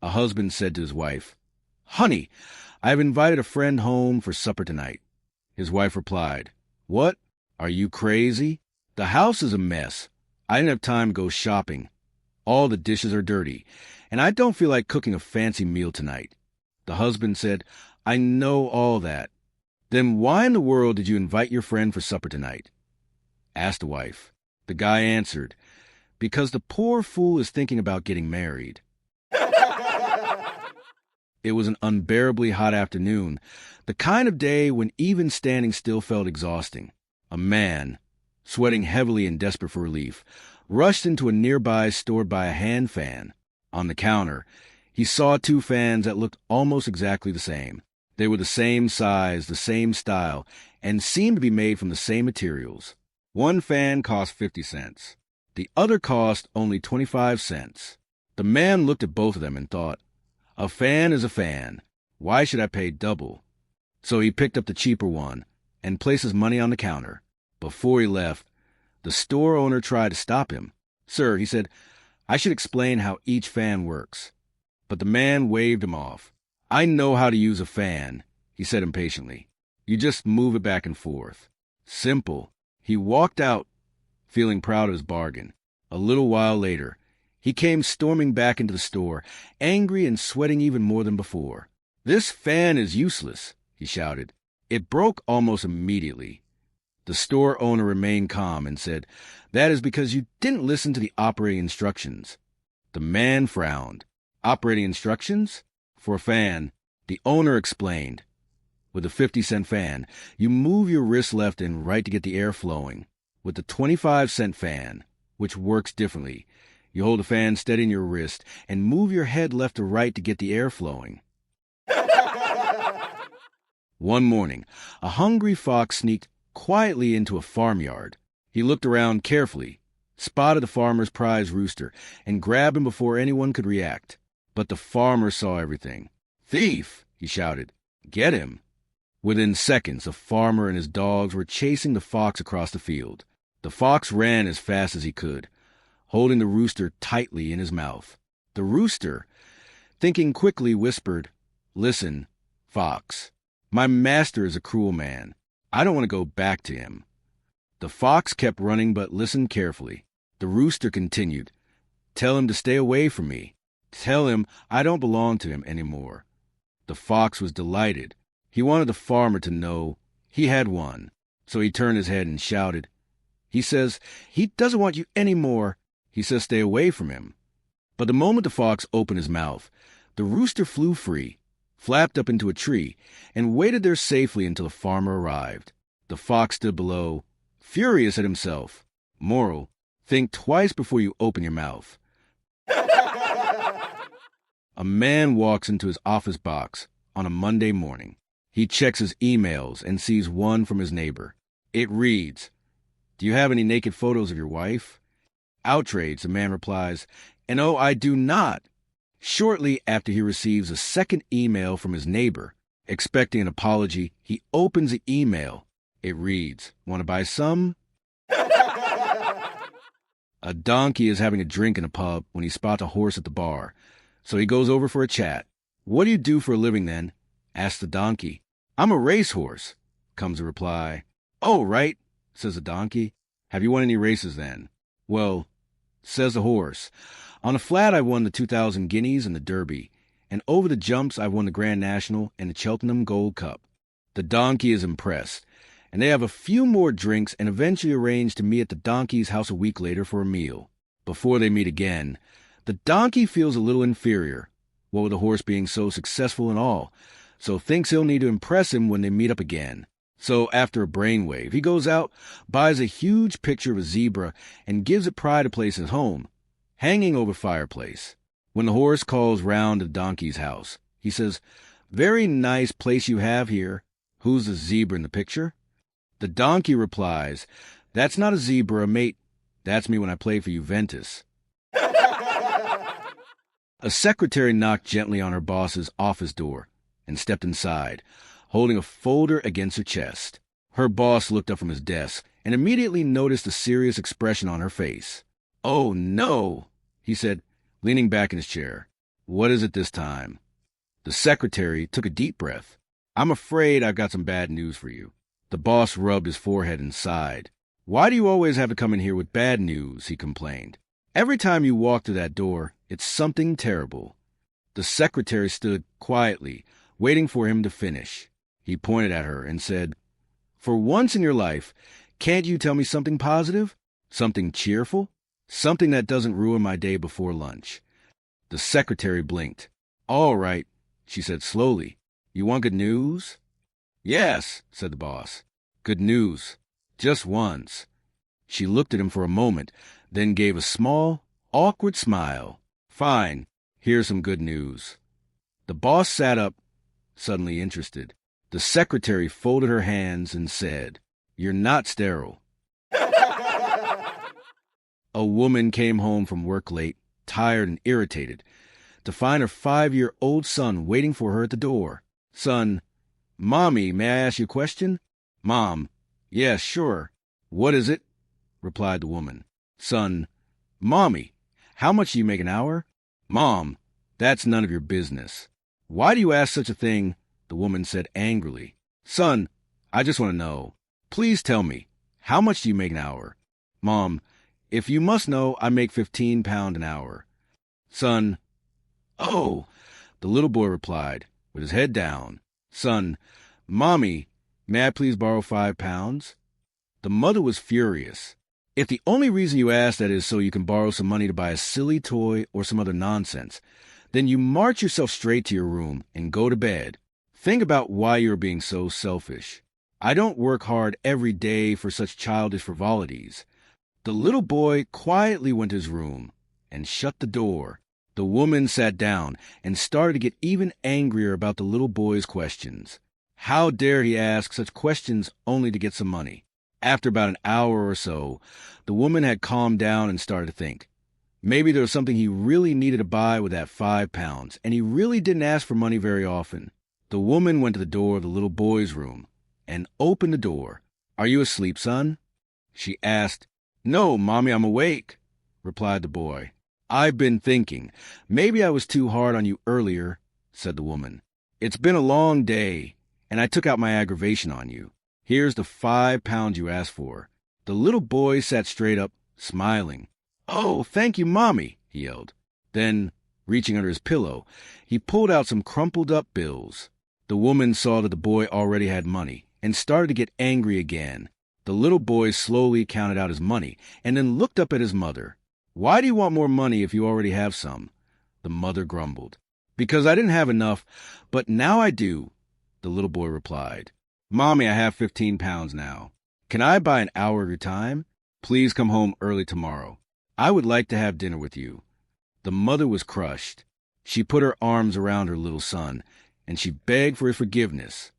A husband said to his wife, "Honey, I have invited a friend home for supper tonight." His wife replied, "What? Are you crazy? The house is a mess. I didn't have time to go shopping. All the dishes are dirty, and I don't feel like cooking a fancy meal tonight." The husband said, "I know all that. Then why in the world did you invite your friend for supper tonight?" Asked the wife. The guy answered, "Because the poor fool is thinking about getting married." It was an unbearably hot afternoon, the kind of day when even standing still felt exhausting. A man, sweating heavily and desperate for relief, rushed into a nearby store to buy a hand fan. On the counter, he saw two fans that looked almost exactly the same. They were the same size, the same style, and seemed to be made from the same materials. One fan cost 50 cents. The other cost only 25 cents. The man looked at both of them and thought, "A fan is a fan. Why should I pay double?" So he picked up the cheaper one and placed his money on the counter. Before he left, the store owner tried to stop him. "Sir," he said, "I should explain how each fan works." But the man waved him off. "I know how to use a fan," he said impatiently. "You just move it back and forth. Simple." He walked out, feeling proud of his bargain. A little while later, he came storming back into the store, angry and sweating even more than before. "This fan is useless," he shouted. "It broke almost immediately." The store owner remained calm and said, "That is because you didn't listen to the operating instructions." The man frowned. "Operating instructions? For a fan," the owner explained. "With a 50-cent fan, you move your wrist left and right to get the air flowing. With the 25-cent fan, which works differently, you hold the fan steady in your wrist and move your head left to right to get the air flowing." One morning, a hungry fox sneaked quietly into a farmyard. He looked around carefully, spotted the farmer's prize rooster, and grabbed him before anyone could react. But the farmer saw everything. "Thief!" he shouted. "Get him!" Within seconds, the farmer and his dogs were chasing the fox across the field. The fox ran as fast as he could, holding the rooster tightly in his mouth. The rooster, thinking quickly, whispered, "Listen, Fox, my master is a cruel man. I don't want to go back to him." The fox kept running but listened carefully. The rooster continued, "Tell him to stay away from me. Tell him I don't belong to him anymore." The fox was delighted. He wanted the farmer to know he had won, so he turned his head and shouted, "He says he doesn't want you any more. He says stay away from him." But the moment the fox opened his mouth, the rooster flew free, flapped up into a tree, and waited there safely until the farmer arrived. The fox stood below, furious at himself. Moral: think twice before you open your mouth. A man walks into his office box on a Monday morning. He checks his emails and sees one from his neighbor. It reads, "Do you have any naked photos of your wife?" Outraged, the man replies, "No, I do not." Shortly after he receives a second email from his neighbor, expecting an apology, he opens the email. It reads, "Want to buy some?" A donkey is having a drink in a pub when he spots a horse at the bar, so he goes over for a chat. "What do you do for a living, then?" asks the donkey. "I'm a racehorse," comes the reply. "Oh, right," says the donkey. "Have you won any races, then?" "Well," says the horse, "on the flat I won the 2,000 guineas and the Derby, and over the jumps I won the Grand National and the Cheltenham Gold Cup." The donkey is impressed, and they have a few more drinks and eventually arrange to meet at the donkey's house a week later for a meal. Before they meet again, the donkey feels a little inferior, what with the horse being so successful and all, so thinks he'll need to impress him when they meet up again. So after a brainwave, he goes out, buys a huge picture of a zebra, and gives it pride to place at home, hanging over the fireplace. When the horse calls round to the donkey's house, he says, "Very nice place you have here. Who's the zebra in the picture?" The donkey replies, "That's not a zebra, mate. That's me when I play for Juventus." A secretary knocked gently on her boss's office door and stepped inside, holding a folder against her chest. Her boss looked up from his desk and immediately noticed a serious expression on her face. "Oh, no," he said, leaning back in his chair. What is it this time? The secretary took a deep breath. I'm afraid I've got some bad news for you. The boss rubbed his forehead and sighed. Why do you always have to come in here with bad news? He complained. Every time you walk through that door, it's something terrible. The secretary stood quietly, waiting for him to finish. He pointed at her and said, For once in your life, can't you tell me something positive? Something cheerful? Something that doesn't ruin my day before lunch. The secretary blinked. All right, she said slowly. You want good news? Yes, said the boss. Good news. Just once. She looked at him for a moment, then gave a small, awkward smile. Fine, here's some good news. The boss sat up, suddenly interested. The secretary folded her hands and said, You're not sterile. A woman came home from work late, tired and irritated, to find her 5-year-old son waiting for her at the door. Son, Mommy, may I ask you a question? Mom, yes, sure. What is it? Replied the woman. Son, Mommy, how much do you make an hour? Mom, that's none of your business. Why do you ask such a thing? The woman said angrily. Son, I just want to know. Please tell me, how much do you make an hour? Mom, if you must know, I make £15 an hour. Son, oh, the little boy replied, with his head down. Son, Mommy, may I please borrow £5? The mother was furious. If the only reason you ask that is so you can borrow some money to buy a silly toy or some other nonsense, then you march yourself straight to your room and go to bed. Think about why you're being so selfish. I don't work hard every day for such childish frivolities. The little boy quietly went to his room and shut the door. The woman sat down and started to get even angrier about the little boy's questions. How dare he ask such questions only to get some money? After about an hour or so, the woman had calmed down and started to think. Maybe there was something he really needed to buy with that £5, and he really didn't ask for money very often. The woman went to the door of the little boy's room and opened the door. Are you asleep, son? She asked. No, Mommy, I'm awake, replied the boy. I've been thinking. Maybe I was too hard on you earlier, said the woman. It's been a long day, and I took out my aggravation on you. Here's the £5 you asked for. The little boy sat straight up, smiling. Oh, thank you, Mommy, he yelled. Then, reaching under his pillow, he pulled out some crumpled-up bills. The woman saw that the boy already had money and started to get angry again. The little boy slowly counted out his money and then looked up at his mother. Why do you want more money if you already have some? The mother grumbled. Because I didn't have enough, but now I do, the little boy replied. Mommy, I have £15 now. Can I buy an hour of your time? Please come home early tomorrow. I would like to have dinner with you. The mother was crushed. She put her arms around her little son, and she begged for his forgiveness.